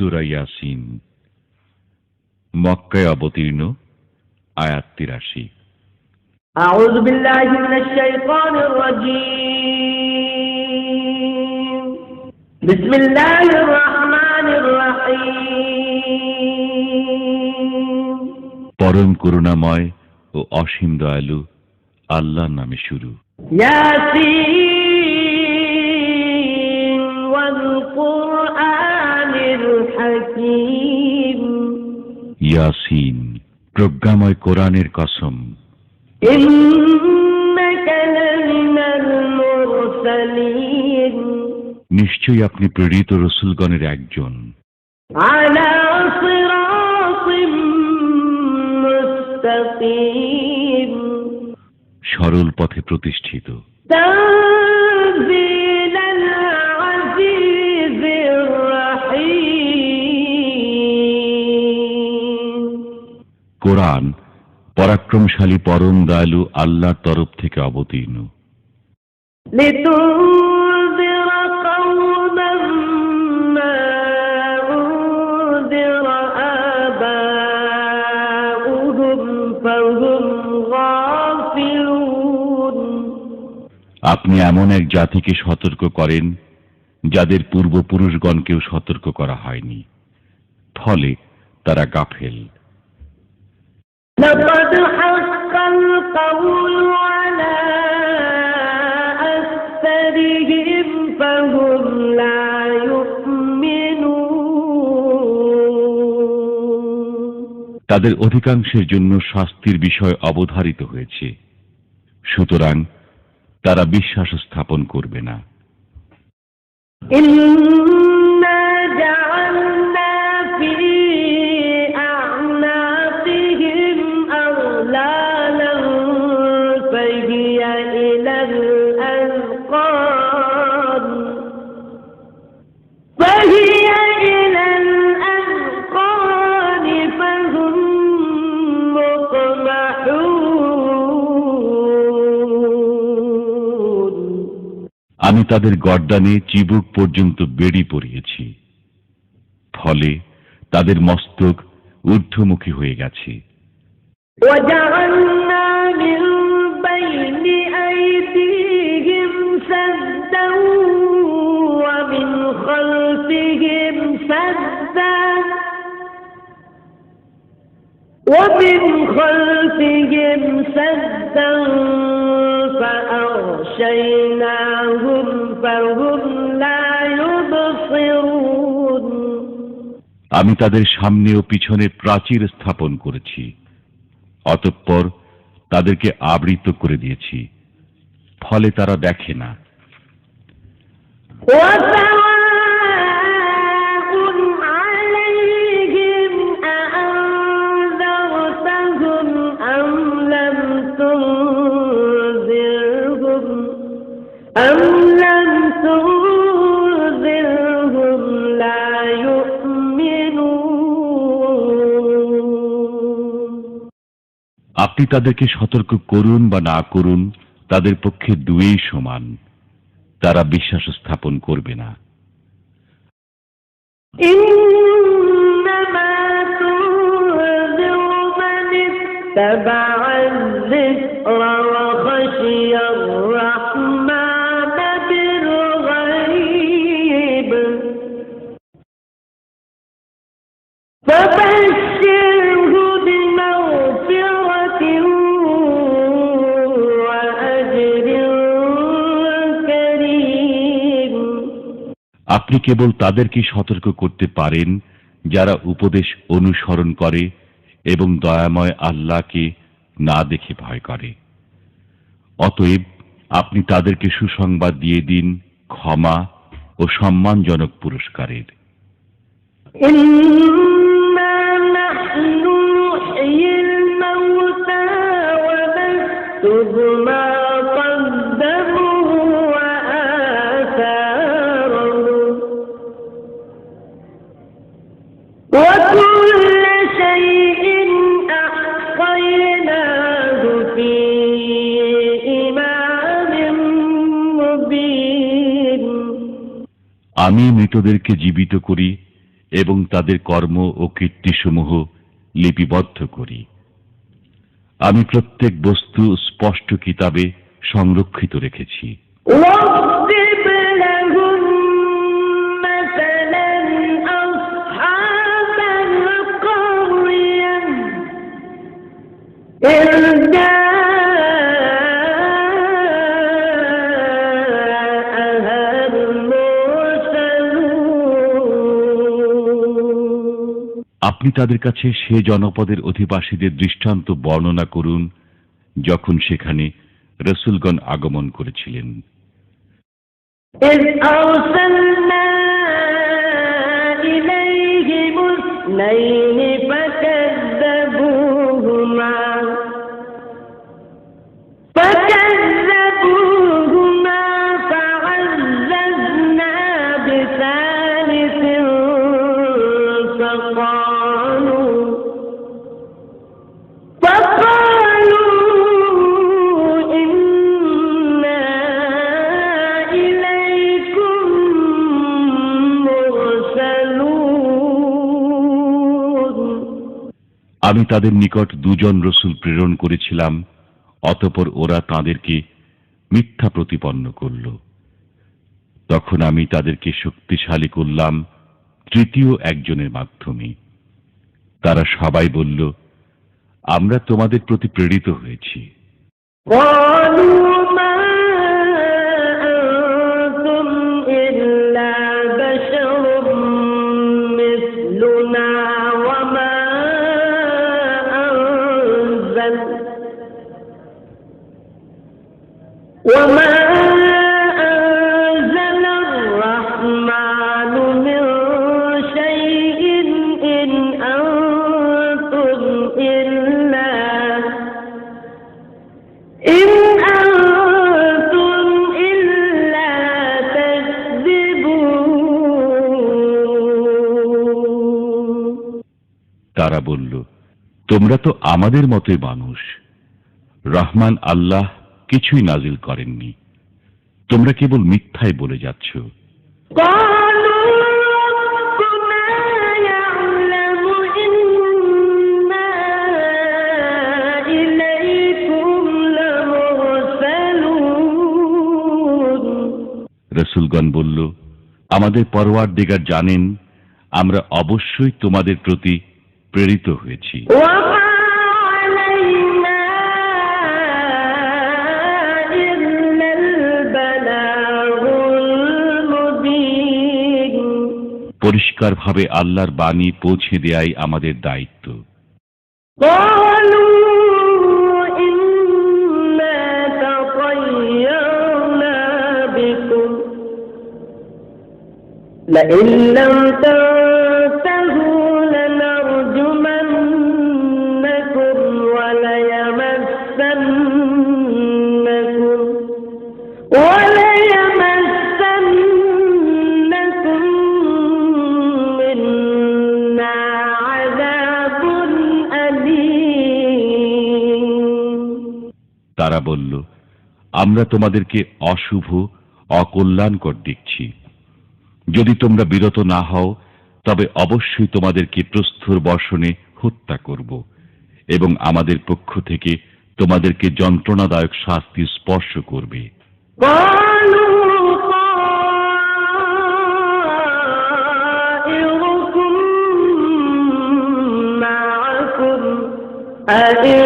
সূরা ইয়াসিন, মক্কায় অবতীর্ণ, আয়াত ৮৩। أعوذ بالله من الشيطان الرجيم. بسم الله الرحمن الرحيم. পরম করুণাময় ও অসীম দয়ালু আল্লাহর নামে শুরু। ইয়াসিন ওয়াল কুরআনিল হাকীম। ইয়াসিন, প্রজ্ঞাময় কোরআনের কসম। ইন্নাকা লামিনাল মুরসালিন, নিশ্চয়ই আপনি প্রেরিত রসূলগণের একজন। আলা সিরাতিম মুস্তাকিম, সরল পথে প্রতিষ্ঠিত। তানজিলাল আজিজির রাহিম, কোরআন পরাক্রমশালী পরম দয়ালু আল্লাহর তরফ থেকে অবতীর্ণ। লিতুনযিরা কওমান মা উনযিরা আবাউহুম ফাহুম গাফিলুন, আপনি এমন এক জাতিকে সতর্ক করেন যাদের পূর্বপুরুষগণকেও সতর্ক করা হয়নি, ফলে তারা গাফেল। لقد حق القول على أكثرهم فهم لا يؤمنون, তাদের অধিকাংশের জন্য শাস্তির বিষয় অবধারিত হয়েছে, সুতরাং তারা বিশ্বাস স্থাপন করবে না। إنا جعلنا في أعناقهم أغلالا فهي إلى الأذقان فهم مقمحون, আমি তাদের গর্দানে চিবুক পর্যন্ত বেড়ি পরিয়েছি, ফলে তাদের মস্তক ঊর্ধ্বমুখী হয়ে গেছে। وجعلنا من بين أيديهم سدا ومن خلفهم سدا فأغشيناهم فهم لا يبصرون, আমি তাদের সামনে ও পিছনে প্রাচীর স্থাপন করেছি, অতঃপর তাদেরকে আবৃত করে দিয়েছি, ফলে তারা দেখে না। وسواء عليهم أأنذرتهم أم لم تنذرهم لا يؤمنون. আপনি তাদেরকে সতর্ক করুন বা না করুন, তাদের পক্ষে দুই সমান, তারা বিশ্বাস স্থাপন করবে না। إنما تنذر من اتبع الذكر وخشي الرحمن بالغيب فبشره بمغفرة وأجر كريم. আপনি কেবল তাদেরকে সতর্ক করতে পারেন যারা উপদেশ অনুসরণ করে এবং দয়াময় আল্লাহকে না দেখে ভয় করে। অতএব আপনি তাদেরকে সুসংবাদ দিয়ে দিন ক্ষমা ও সম্মানজনক পুরস্কারের। إنا نحن نحيي الموتى ونكتب ما قدموا وآثارهم وكل شيء أحصيناه في إمام مبين. আমি মৃতদেরকে জীবিত করি এবং তাদের কর্ম ও কীর্তিসমূহ লিপিবদ্ধ করি। আমি প্রত্যেক বস্তু স্পষ্ট কিতাবে সংরক্ষিত রেখেছি। واضرب لهم مثلا أصحاب القرية إذ جاءها المرسلون আপনি তাদের কাছে সে জনপদের অধিবাসীদের দৃষ্টান্ত বর্ণনা করুন যখন সেখানে রসূলগণ আগমন করেছিলেন। إذ أرسلنا إليهم اثنين فكذبوهما فعززنا بثالث فقالوا إنا إليكم مرسلون আমি তাদের নিকট দুজন রসূল প্রেরণ করেছিলাম, অতঃপর ওরা তাদেরকে মিথ্যা প্রতিপন্ন করল। তখন আমি তাদেরকে শক্তিশালী করলাম তৃতীয় একজনের মাধ্যমে। তারা সবাই বলল, আমরা তোমাদের প্রতি প্রেরিত হয়েছি। قالوا ما أنتم إلا بشر مثلنا وما أنزل الرحمن من شيء إن أنتم إلا تكذبون তারা বলল, তোমরা তো আমাদের মতোই মানুষ। রহমান আল্লাহ কিছুই নাজিল করেননি, তোমরা কেবল মিথ্যাই বলে যাচ্ছ। قالوا ربنا يعلم إنا إليكم لمرسلون রসূলগণ বলল, আমাদের পরওয়ারদিগার জানেন আমরা অবশ্যই তোমাদের প্রতি প্রেরিত হয়েছি। وما علينا إلا البلاغ المبين পরিষ্কারভাবে আল্লাহর বাণী পৌঁছে দেয়াই আমাদের দায়িত্ব। قالوا إنا تطيرنا بكم لئن لم تنتهوا لنرجمنكم وليمسنكم منا عذاب أليم তারা বলল, আমরা তোমাদেরকে অশুভ অকল্যাণকর দেখছি। যদি তোমরা বিরত না হও তবে অবশ্যই তোমাদেরকে প্রস্তর বর্ষণে হত্যা করব এবং আমাদের পক্ষ থেকে তোমাদেরকে যন্ত্রণাদায়ক শাস্তি স্পর্শ করবে। قالوا طائركم معكم أئن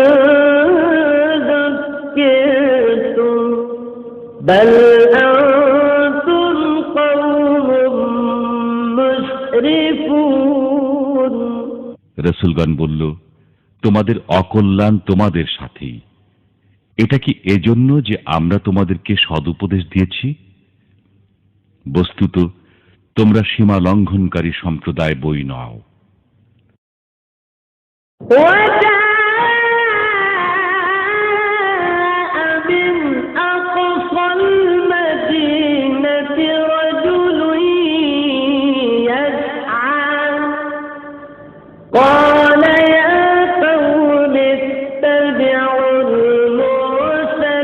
ذكرتم بل أنتم قوم مسرفون রসূলগণ বলল, তোমাদের অকল্যাণ তোমাদের সাথেই। এটা কি এজন্য যে আমরা তোমাদেরকে সদুপদেশ দিয়েছি? বস্তুত তোমরা সীমা লঙ্ঘনকারী সম্প্রদায় বই নও। وجاء من أقصى المدينة رجل يسعى قال يا قوم اتبعوا المرسلين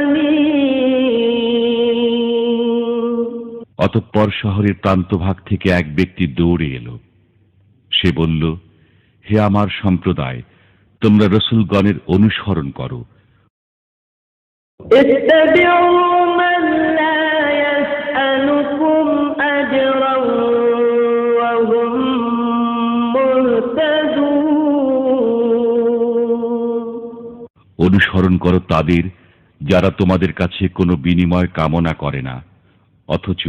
অতঃপর শহরের প্রান্তভাগ থেকে এক ব্যক্তি দৌড়ে এলো। সে বলল, হে আমার সম্প্রদায়, তোমরা রাসূলগণের অনুসরণ করো। اتبعوا من لا يسألكم أجرا وهم مهتدون। অনুসরণ করো তাদের যারা তোমাদের কাছে কোনো বিনিময় কামনা করে না, অথচ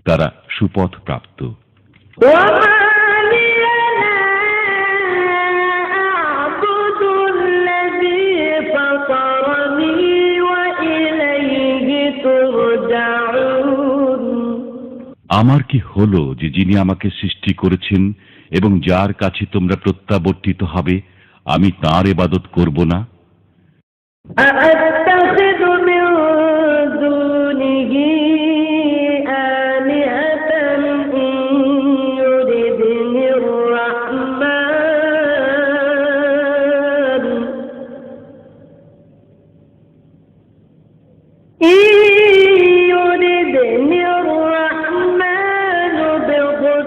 তারা সুপথ প্রাপ্ত। وما لي لا أعبد الذي فطرني وإليه ترجعون। আমার কি হলো যে যিনি আমাকে সৃষ্টি করেছেন এবং যার কাছে তোমরা প্রত্যাবর্তিত হবে, আমি তাঁর ইবাদত করব না? أأتخذ من دونه آلهة إن يردني الرحمن بضر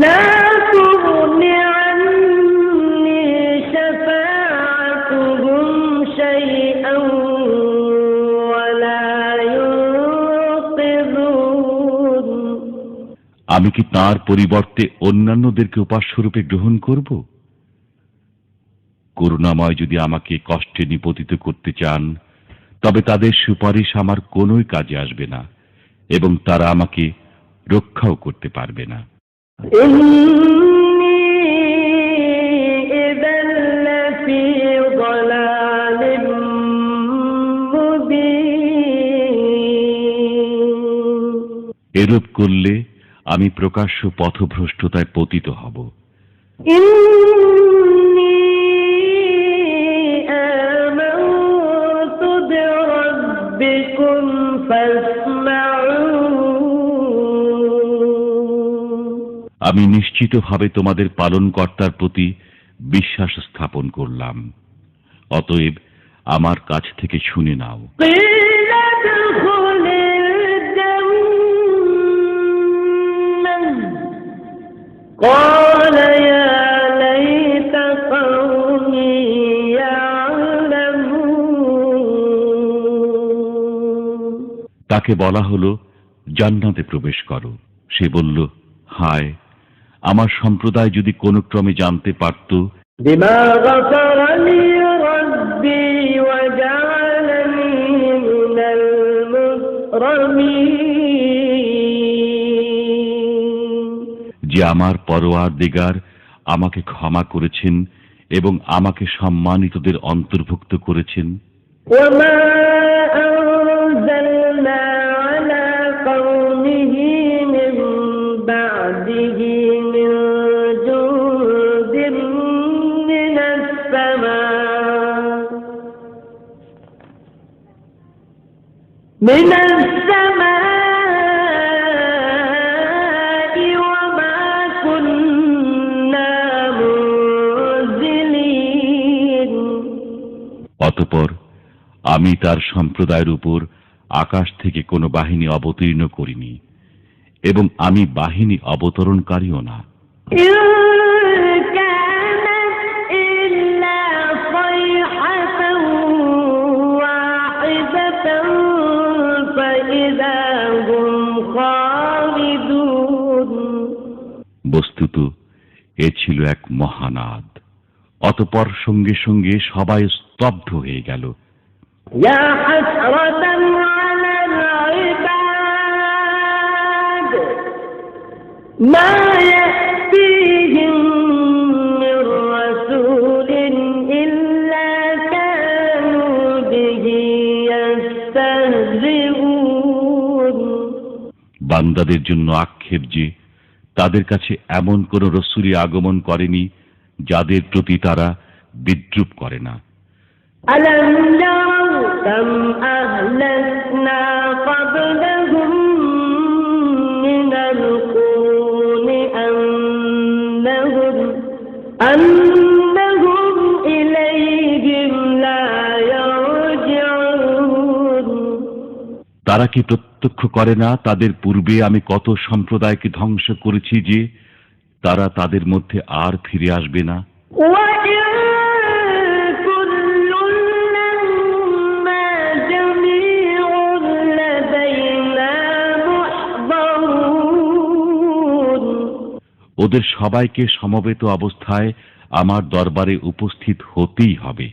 لا تغن عني شفاعتهم شيئا ولا ينقذون। আমি কি তাঁর পরিবর্তে অন্যান্যদেরকে উপাস্যরূপে গ্রহণ করব? করুণাময় যদি আমাকে কষ্টে নিপতিত করতে চান, তবে তাদের সুপারিশ আমার কোনোই কাজে আসবে না এবং তারা আমাকে রক্ষাও করতে পারবে না। إني إذا لفي ضلال مبين। এরূপ করলে আমি প্রকাশ্য পথভ্রষ্টতায় পতিত হব। إني آمنت بربكم فاسمعون। আমি নিশ্চিতভাবে তোমাদের পালনকর্তার প্রতি বিশ্বাস স্থাপন করলাম, অতএব আমার কাছ থেকে শুনে নাও। قيل ادخل الجنة قال يا ليت قومي يعلمون। তাকে বলা হলো, জান্নাতে প্রবেশ করো। সে বলল, হায়, আমার সম্প্রদায় যদি কোনো ক্রমে জানতে পারত بما غفر لي ربي وجعلني من المكرمين। যে আমার পরওয়ারদিগার আমাকে ক্ষমা করেছেন এবং আমাকে সম্মানিতদের অন্তর্ভুক্ত করেছেন। وما أنزلنا على قومه من بعده من جند من السماء وما كنا منزلين। অতঃপর আমি তার সম্প্রদায়ের উপর আকাশ থেকে কোনো বাহিনী অবতীর্ণ করিনি এবং আমি বাহিনী অবতরণকারীও না। إن كانت إلا صيحة واحدة فإذا هم خالدون। বস্তুত এ ছিল এক মহানাদ, অতঃপর সঙ্গে সঙ্গে সবাই স্তব্ধ হয়ে গেল। يا حسرة على العباد ما يأتيهم من رسول إلا كانوا به يستهزئون। বান্দাদের জন্য আক্ষেপ যে তাদের কাছে এমন কোন রসূলই আগমন করেনি যাদের প্রতি তারা বিদ্রূপ করে না। ألم يروا كم أهلكنا قبلهم من القرون أنهم إليهم لا يرجعون। তারা কি প্রত্যক্ষ করে না তাদের পূর্বে আমি কত সম্প্রদায়কে ধ্বংস করেছি যে তারা তাদের মধ্যে আর ফিরে আসবে না? وإن كل لما جميع لدينا محضرون ওদের সবাইকে সমবেত অবস্থায় আমার দরবারে উপস্থিত হতেই হবে।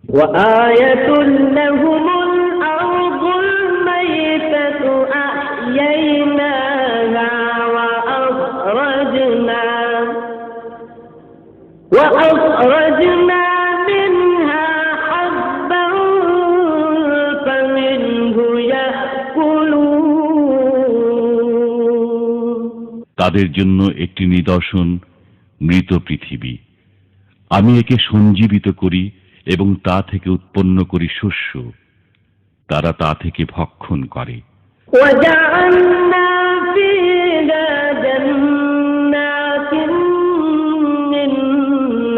وآية لهم الأرض الميتة أحييناها وأخرجنا منها حبا فمنه يأكلون তাদের জন্য একটি নিদর্শন মৃত পৃথিবী। আমি একে সঞ্জীবিত করি এবং তা থেকে উৎপন্ন করি শস্য, তারা তা থেকে ভক্ষণ করে। وجعلنا فيها جنات من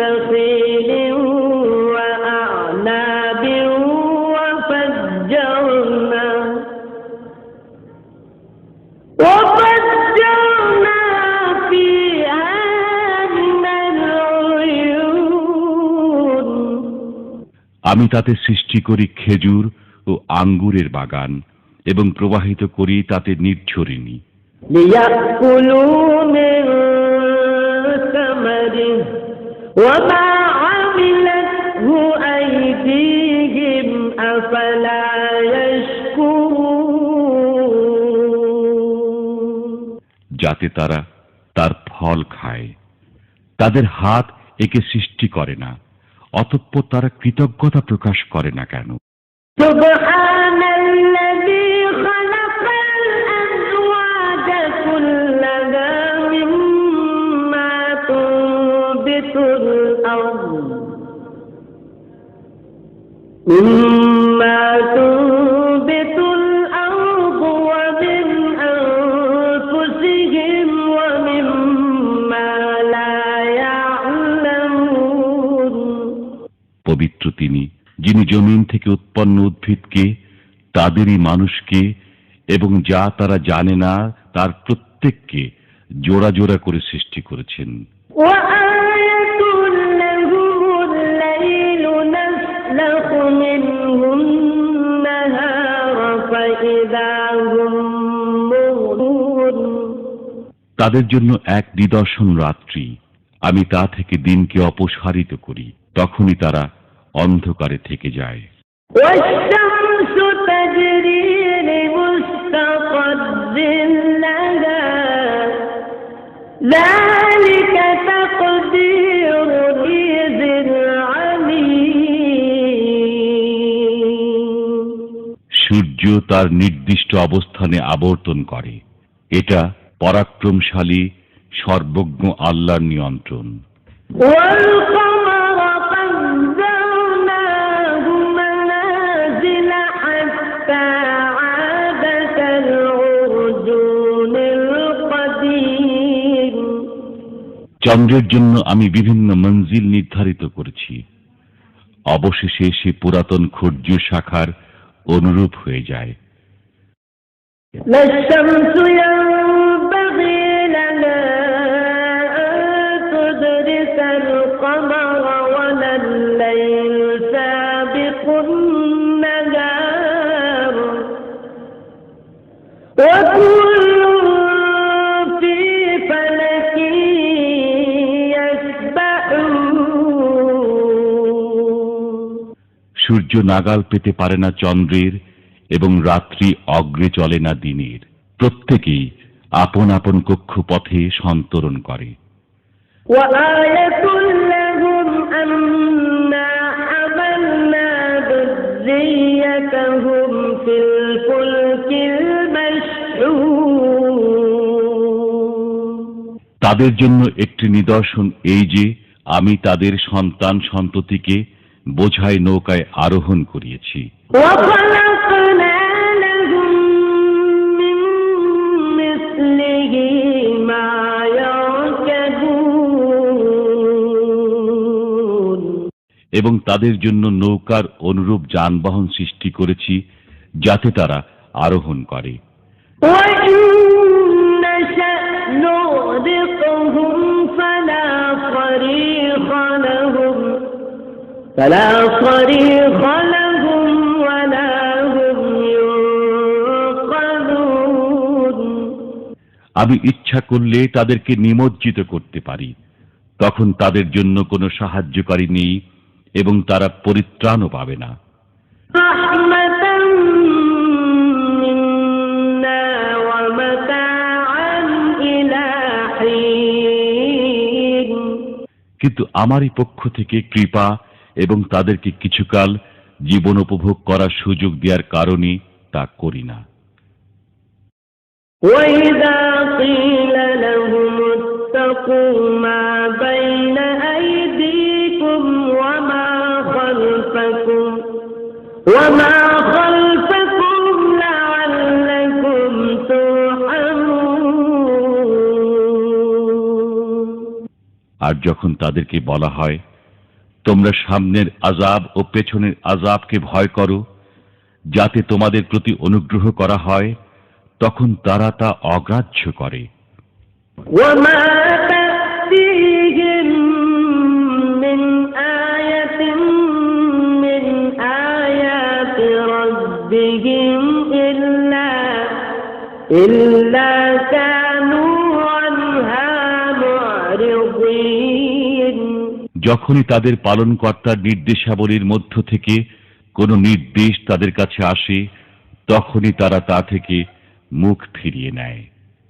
نخيل وأعناب وفجرنا فيها من العيون আমি তাতে সৃষ্টি করি খেজুর ও আঙ্গুরের বাগান এবং প্রবাহিত করি তাতে নির্ঝরিণী। ليأكلوا من ثمره وما عملته أيديهم أفلا يشكرون যাতে তারা তার ফল খায়। তাদের হাত একে সৃষ্টি করে না, অতঃপর তারা কৃতজ্ঞতা প্রকাশ করে না কেন? سبحان الذي خلق الأزواج كلها مما تنبت الأرض ومن أنفسهم ومما لا يعلمون পবিত্র তিনি, যিনি জমিন থেকে উৎপন্ন উদ্ভিদকে, তাদেরই মানুষকে এবং যা তারা জানে না তার প্রত্যেককে জোড়া জোড়া করে সৃষ্টি করেছেন। وآية لهم الليل نسلخ منه النهار فإذا هم مظلمون তাদের জন্য এক নিদর্শন রাত্রি, আমি তা থেকে দিনকে অপসারিত করি, তখনই তারা অন্ধকারে থেকে যায়। والشمس تجري لمستقر لها ذلك تقدير العزيز العليم সূর্য তার নির্দিষ্ট অবস্থানে আবর্তন করে, এটা পরাক্রমশালী সর্বজ্ঞ আল্লাহর নিয়ন্ত্রণ। والقمر قدرناه منازل حتى عاد كالعرجون القديم চন্দ্রের জন্য আমি বিভিন্ন মঞ্জিল নির্ধারিত করেছি, অবশেষে সে পুরাতন খর্জ শাখার অনুরূপ হয়ে যায়। لا الشمس ينبغي لها أن تدرك القمر ولا الليل سابق النهار وكل في فلك يسبحون সূর্য নাগাল পেতে পারে না চন্দ্রের এবং রাত্রি অগ্রে চলে না দিনের। প্রত্যেকেই আপন আপন কক্ষপথে সন্তরণ করে। وآية لهم أنا حملنا ذريتهم في الفلك المشحون তাদের জন্য একটি নিদর্শন এই যে আমি তাদের সন্তান সন্ততিকে বোঝাই নৌকায় আরোহণ করিয়েছি। وخلقنا لهم من مثله ما يركبون এবং তাদের জন্য নৌকার অনুরূপ যানবাহন সৃষ্টি করেছি, যাতে তারা আরোহণ করে। وإن نشأ نغرقهم فلا صريخ لهم ولا هم ينقذون। আমি ইচ্ছা করলে তাদেরকে নিমজ্জিত করতে পারি, তখন তাদের জন্য কোনো সাহায্যকারী নেই এবং তারা পরিত্রাণও পাবে না। রাহমাতাম মিন্না ওয়া মাতাআন ইলা হিন। কিন্তু আমারই পক্ষ থেকে কৃপা এবং তাদেরকে কিছুকাল জীবন উপভোগ করার সুযোগ দেওয়ার কারণে তা করি না। وَإِذَا قِيلَ لَهُمُ اتَّقُوا مَا بَيْنَ أَيْدِيكُمْ وَمَا خَلْفَكُمْ لَعَلَّكُمْ تُرْحَمُونَ। আর যখন তাদেরকে বলা হয়, তোমরা সামনের আযাব ও পেছনের আযাবকে ভয় করো যাতে তোমাদের প্রতি অনুগ্রহ করা হয়, তখন তারা তা অগ্রাহ্য করে। وَمَا تَأْتِيهِم مِّنْ آيَةٍ مِّنْ آيَاتِ رَبِّهِمْ إِلَّا كَانُوا عَنْهَا مُعْرِضِينَ। যখনই তাদের পালনকর্তার নির্দেশাবলীর মধ্য থেকে কোনো নির্দেশ তাদের কাছে আসে, তখনই তারা তা থেকে মুখ ফিরিয়ে নেয়।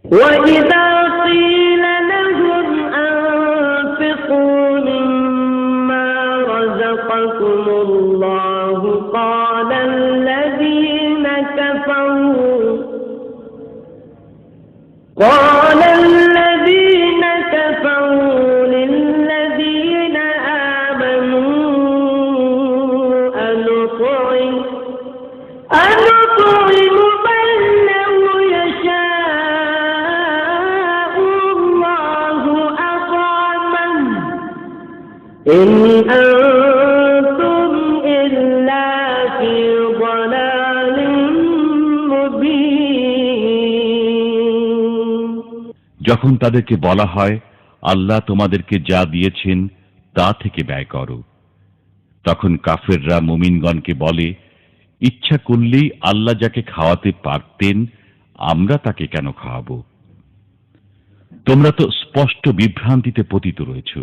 وَإِذَا قِيلَ لَهُمْ أَنفِقُوا مِمَّا رَزَقَكُمُ اللَّهُ قَالَ الَّذِينَ كَفَرُوا لِلَّذِينَ آمَنُوا أَنُطْعِمُ مَن لَّوْ يَشَاءُ اللَّهُ أَطْعَمَهُ إِنْ أَنتُمْ إِلَّا فِي ضَلَالٍ مُّبِينٍ। যখন তাদেরকে বলা হয়, আল্লাহ তোমাদেরকে যা দিয়েছেন তা থেকে ব্যয় করো, তখন কাফেররা মুমিনগণকে বলে, ইচ্ছা করলেই আল্লাহ যাকে খাওয়াতে পারতেন আমরা তাকে কেন খাওয়াবো? তোমরা তো স্পষ্ট বিভ্রান্তিতে পতিত রয়েছ।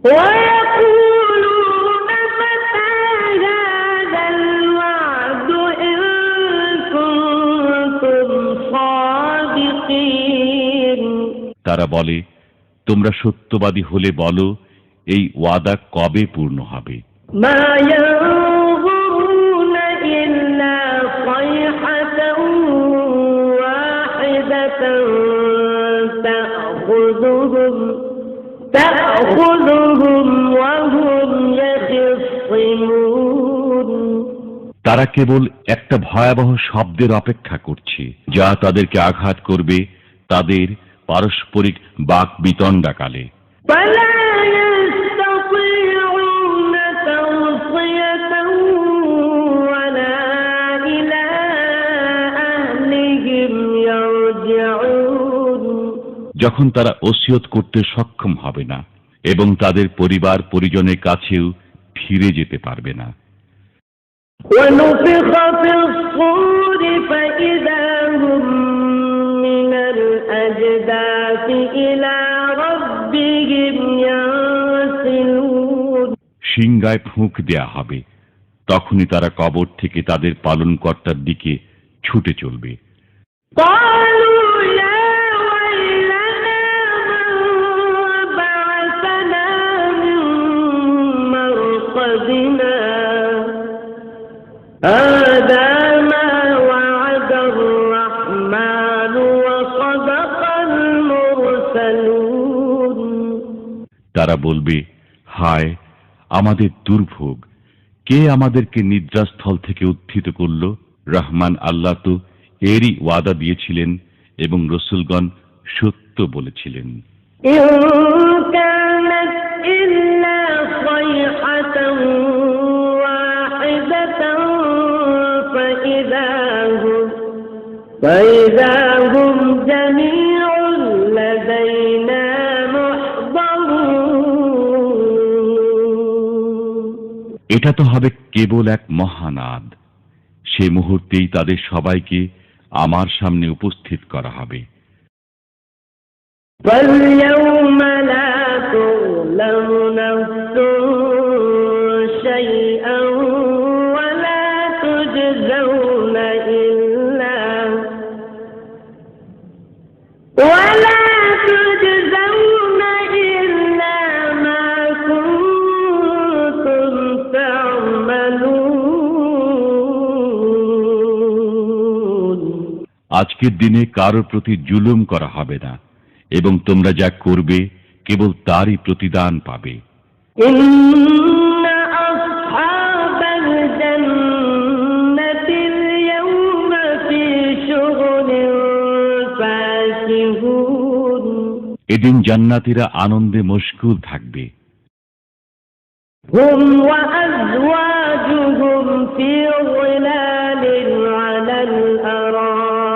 وَيَقُولُونَ مَتَىٰ هَٰذَا الْوَعْدُ إِن كُنتُمْ صَادِقِينَ। তারা বলে, তোমরা সত্যবাদী হলে বলো, এই ওয়াদা কবে পূর্ণ হবে? مَا يَنظُرُونَ إِلَّا صَيْحَةً وَاحِدَةً تَأْخُذُهُمْ وَهُمْ يَخِصِّمُونَ। তারা কেবল একটা ভয়াবহ শব্দের অপেক্ষা করছে, যা তাদেরকে আঘাত করবে তাদের পারস্পরিক বাক বিতণ্ডাকালে। فَلَا يَسْتَطِيعُونَ تَوْصِيَةً وَلَا إِلَىٰ أَهْلِهِمْ يَرْجِعُونَ। যখন তারা ওসিয়ত করতে সক্ষম হবে না এবং তাদের পরিবার পরিজনের কাছেও ফিরে যেতে পারবে না। وَنُفِخَ فِي الصُّورِ فَإِذَا هُم مِّنَ الْأَجْدَاثِ إِلَىٰ رَبِّهِمْ يَنسِلُونَ। সিংগায় ফুঁক দেয়া হবে, তখনই তারা কবর থেকে তাদের পালনকর্তার দিকে ছুটে চলবে। قَالُوا يَا وَيْلَنَا مَن بَعَثَنَا مِن مَّرْقَدِنَا هَٰذَا مَا وَعَدَ الرَّحْمَٰنُ وَصَدَقَ الْمُرْسَلُونَ। তারা বলবে, হায় আমাদের দুর্ভোগ, কে আমাদেরকে নিদ্রাস্থল থেকে উত্থিত করল? রহমান আল্লাহ তো এরই ওয়াদা দিয়েছিলেন এবং রসুলগণ সত্য বলেছিলেন। إِن كَانَتْ إِلَّا صَيْحَةً وَاحِدَةً فَإِذَا هُمْ فإذا هم جميع لدينا محضرون এটা তো হবে কেবল এক মহানাদ। সে মুহূর্তেই তাদের সবাইকে আমার সামনে উপস্থিত করা হবে। فاليوم لا تظلم نفس شيئا ولا تجزون إلا ما كنتم تعملون আজকের দিনে কারো প্রতি জুলুম করা হবে না, এবং তোমরা যা করবে কেবল তারই প্রতিদান পাবে। إن أصحاب الجنة اليوم في شغل فاكهون এদিন জান্নাতীরা আনন্দে মশগুল থাকবে। هم وأزواجهم في ظلال على الأرائك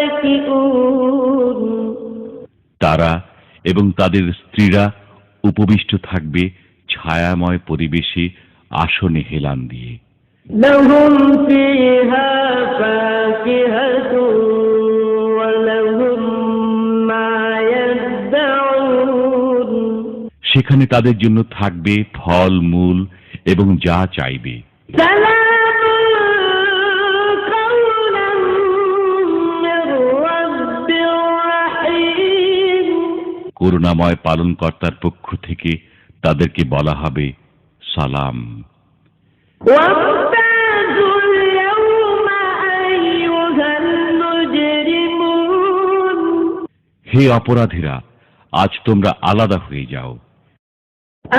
متكئون তারা এবং তাদের স্ত্রীরা উপবিষ্ট থাকবে ছায়াময় পরিবেশে আসনে হেলান দিয়ে। لهم فيها فاكهة ولهم ما يدعون সেখানে তাদের জন্য থাকবে ফল মূল এবং যা চাইবে। سلام قولا من رب رحيم করুণাময় পালনকর্তার পক্ষ থেকে তাদেরকে বলা হবে সালাম। وامتازوا اليوم أيها المجرمون হে অপরাধীরা, আজ তোমরা আলাদা হয়ে যাও।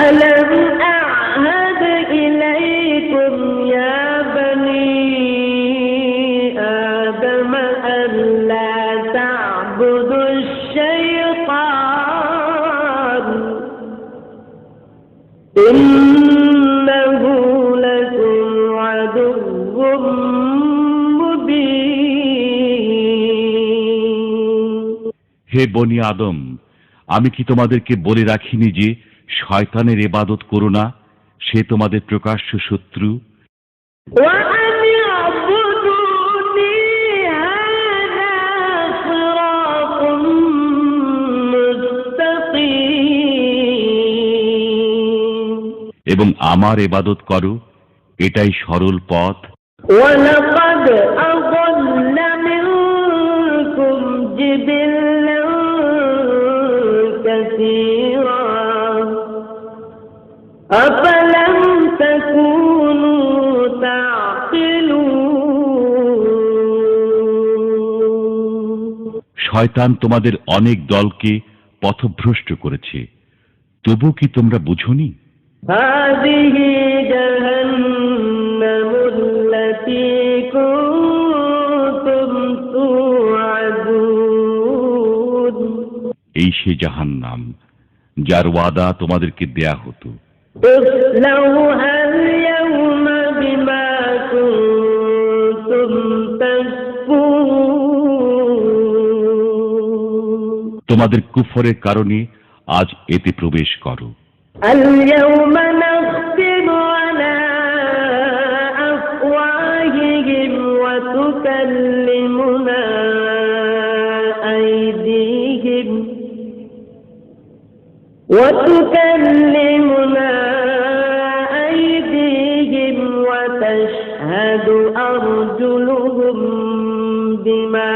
ألم أعهد إليكم يا بني آدم ألا تعبدوا الشيطان إنه لكم عدو مبين হে বনি আদম, আমি কি তোমাদেরকে বলে রাখিনি যে শয়তানের ইবাদত করো না, সে তোমাদের প্রকাশ্য শত্রু। وأن اعبدوني هذا صراط مستقيم এবং আমার ইবাদত করো, এটাই সরল পথ। ولقد أضل منكم جبلا كثيرا أفلم تكونوا تعقلون শয়তান তোমাদের অনেক দলকে পথভ্রষ্ট করেছে, তবু কি তোমরা বুঝোনি? هذه جهنم التي كنتم توعدون এই সে জাহান্নাম যার ওয়াদা তোমাদেরকে দেয়া হতো। اصلوها اليوم بما كنتم تكفرون তোমাদের কুফরের কারণে আজ এতে প্রবেশ করো। اليوم نختم على أفواههم وتكلمنا أيديهم وتشهد أرجلهم بما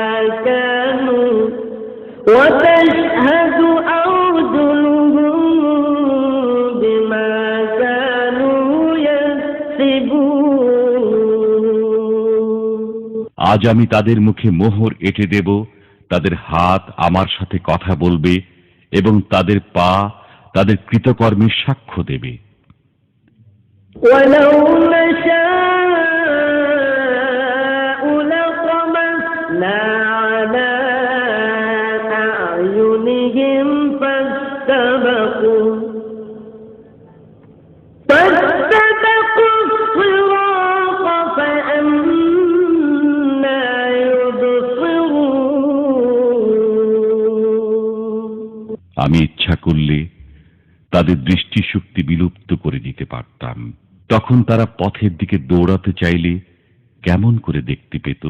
كانوا يكسبون আজ আমি তাদের মুখে মোহর এঁটে দেব, তাদের হাত আমার সাথে কথা বলবে এবং তাদের পা তাদের কৃতকর্মের সাক্ষ্য দেবে। ولو نشاء لطمسنا على أعينهم فاستبقوا الصراط فأما আমি ইচ্ছা করলে তাদের দৃষ্টিশক্তি বিলুপ্ত করে দিতে পারতাম। তখন তারা পথের দিকে দৌড়াতে চাইলে কেমন করে দেখতে পেত?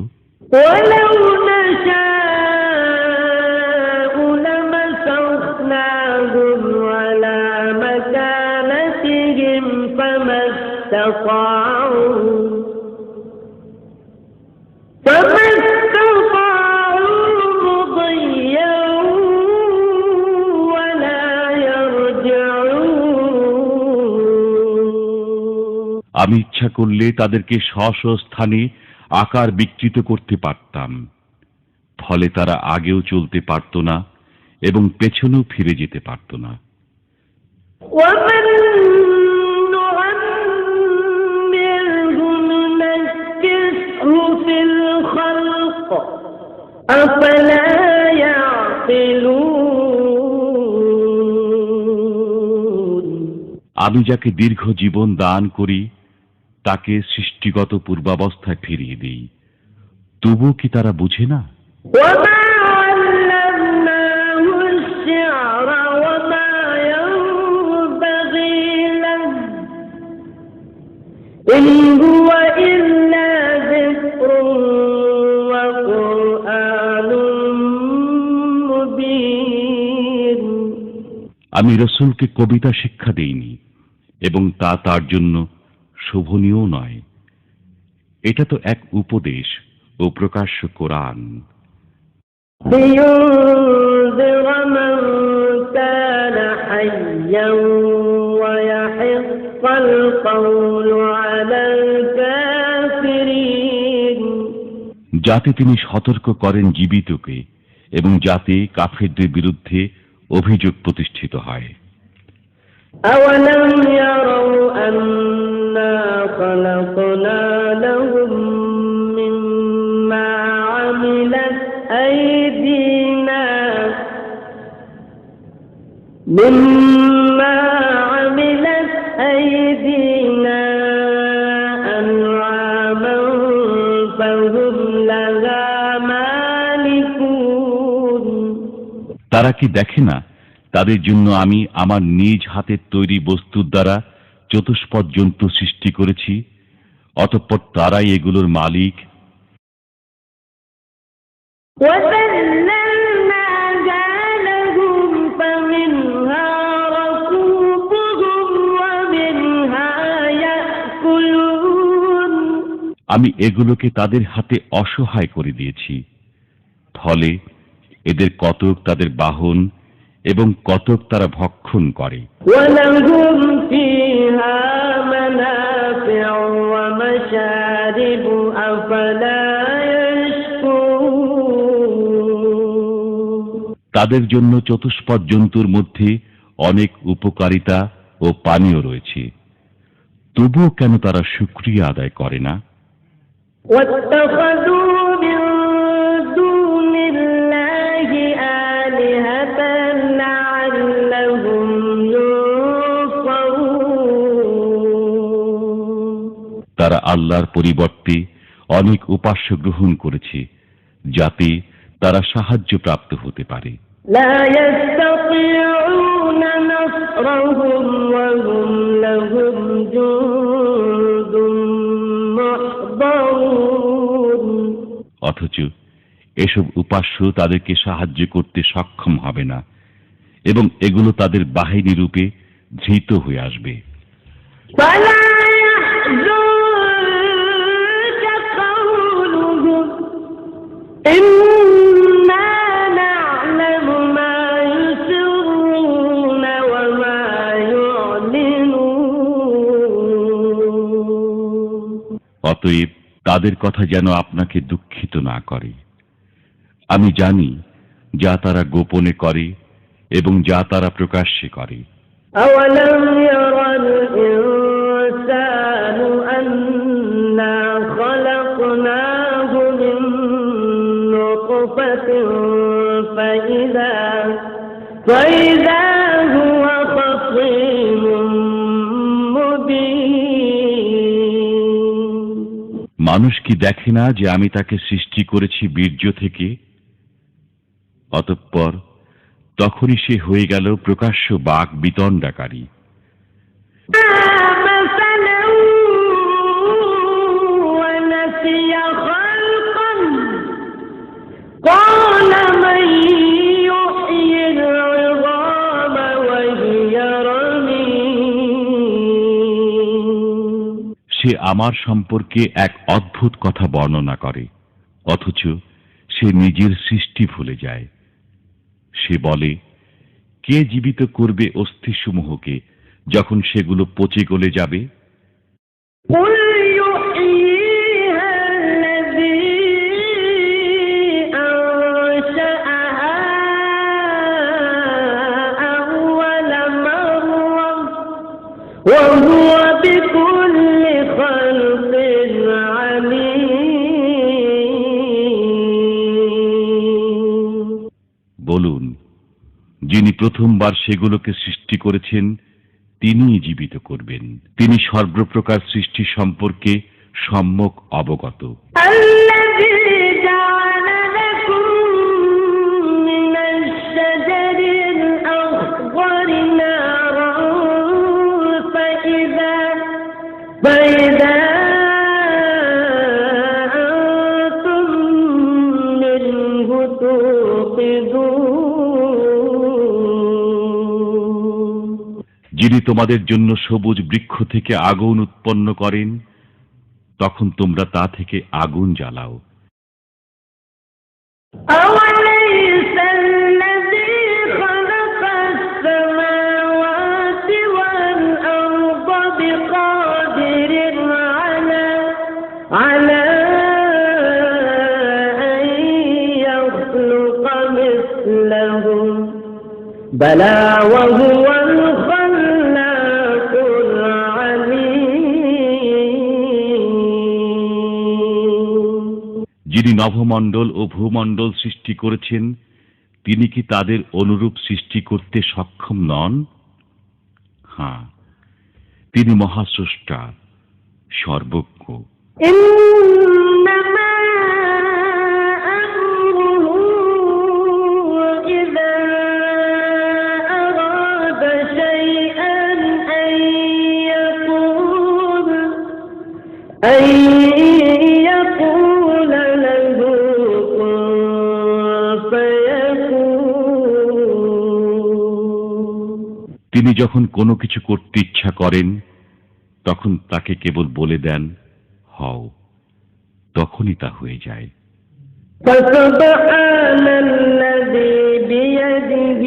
ولو نشاء لمسخناهم على مكانتهم فما استطاعوا مضيا ولا يرجعون। আমি ইচ্ছা করলে তাদেরকে স্ব স্থানে আকার বিকৃত করতে পারতাম, ফলে তারা আগেও চলতে পারত না এবং পেছনেও ফিরে যেতে পারত না। ومن نعمره ننكسه في الخلق أفلا يعقلون। আমি যাকে দীর্ঘ জীবন দান করি তাকে সৃষ্টিগত পূর্বাবস্থায় ফিরিয়ে দিই, তবুও কি তারা বুঝে না? وما علمناه الشعر وما ينبغي له إن هو إلا ذكر وقرآن مبين। আমি রসূলকে কবিতা শিক্ষা দেইনি এবং তা তার জন্য শোভনীয় নয়। এটা তো এক উপদেশ ও প্রকাশ্য কোরআন। لينذر من كان حيا ويحق القول على الكافرين। যাতে তিনি সতর্ক করেন জীবিতকে এবং যাতে কাফেরদের বিরুদ্ধে অভিযোগ প্রতিষ্ঠিত হয়। أولم يروا أنا خلقنا لهم مما عملت أيدينا أنعاما فهم لها مالكون। তারা কি দেখে না তাদের জন্য আমি আমার নিজ হাতের তৈরি বস্তুর দ্বারা চতুষ্পদ জন্তু সৃষ্টি করেছি, অতঃপর তারাই এগুলোর মালিক। وذللناها لهم فمنها ركوبهم ومنها يأكلون। আমি এগুলোকে তাদের হাতে অসহায় করে দিয়েছি, ফলে এদের কতক তাদের বাহন এবং কতক তারা ভক্ষণ করে। ولهم فيها منافع ومشارب أفلا يشكرون। তাদের জন্য চতুষ্পদ জন্তুর মধ্যে অনেক উপকারিতা ও পানীয় রয়েছে, তবুও কেন তারা শুকরিয়া আদায় করে না? واتخذوا من دون الله آلهة لعلهم ينصرون। তারা আল্লাহর পরিবর্তে অনেক উপাস্য গ্রহণ করেছে যাতে তারা সাহায্য প্রাপ্ত হতে পারে। لا يستطيعون نصرهم وهم لهم جند محضرون। অথচ এসব উপাস্য তাদেরকে সাহায্য করতে সক্ষম হবে না এবং এগুলো তাদের বাহিনী রূপে ধৃত হয়ে আসবে। فلا يحزنك قولهم إنا نعلم ما يسرون وما يعلنون। অতএব তাদের কথা যেন আপনাকে দুঃখিত না করে। আমি জানি যা তারা গোপনে করে এবং যা তারা প্রকাশ্যে করে। أولم ير الإنسان أنا خلقناه من نطفة فإذا هو خصيم مبين। মানুষ কি দেখে না যে আমি তাকে সৃষ্টি করেছি বীর্য থেকে, অতঃপর তখনই সে হয়ে গেল প্রকাশ্য বাক বিতণ্ডাকারী। مثلا ونسي خلقا قال من يحيي العظام وهي رميم সে আমার সম্পর্কে এক অদ্ভুত কথা বর্ণনা করে, অথচ সে নিজের সৃষ্টি ভুলে যায়। সে বলে, কে জীবিত করবে অস্থিসমূহকে যখন সেগুলো পচে গলে যাবে? قل يحييها الذي أنشأها أول مرة وهو بكل خلق عليم বলুন, যিনি প্রথমবার সেগুলোকে সৃষ্টি করেছেন তিনিই জীবিত করবেন। তিনি সর্বপ্রকার সৃষ্টি সম্পর্কে সম্যক অবগত। الذي جعل لكم من الشجر الأخضر نارا فإذا أنتم منه توقدون যিনি তোমাদের জন্য সবুজ বৃক্ষ থেকে আগুন উৎপন্ন করেন, তখন তোমরা তা থেকে আগুন জ্বালাও। أوليس الذي خلق السماوات والأرض بقادر على أن يخلق مثلهم بلى وهو الخلاق العليم যিনি নভমণ্ডল ও ভূমণ্ডল সৃষ্টি করেছেন, তিনি কি তাদের অনুরূপ সৃষ্টি করতে সক্ষম নন? হ্যাঁ, তিনি মহাস্রষ্টা, সর্বজ্ঞ। إنما أمره إذا أراد شيئا أن يقول له كن فيكون তিনি যখন কোনো কিছু করতে ইচ্ছা করেন, তখন তাকে কেবল বলে দেন, হও, তখনই তা হয়ে যায়। فسبحان الذي بيده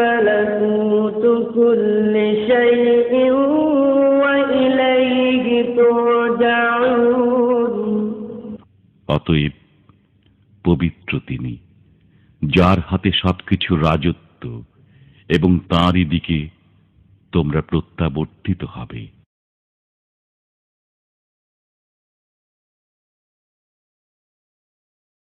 ملكوت كل شيء وإليه ترجعون অতএব পবিত্র তিনি, যার হাতে সবকিছুর রাজত্ব, এবং তাঁরই দিকে তোমরা প্রত্যাবর্তিত হবে।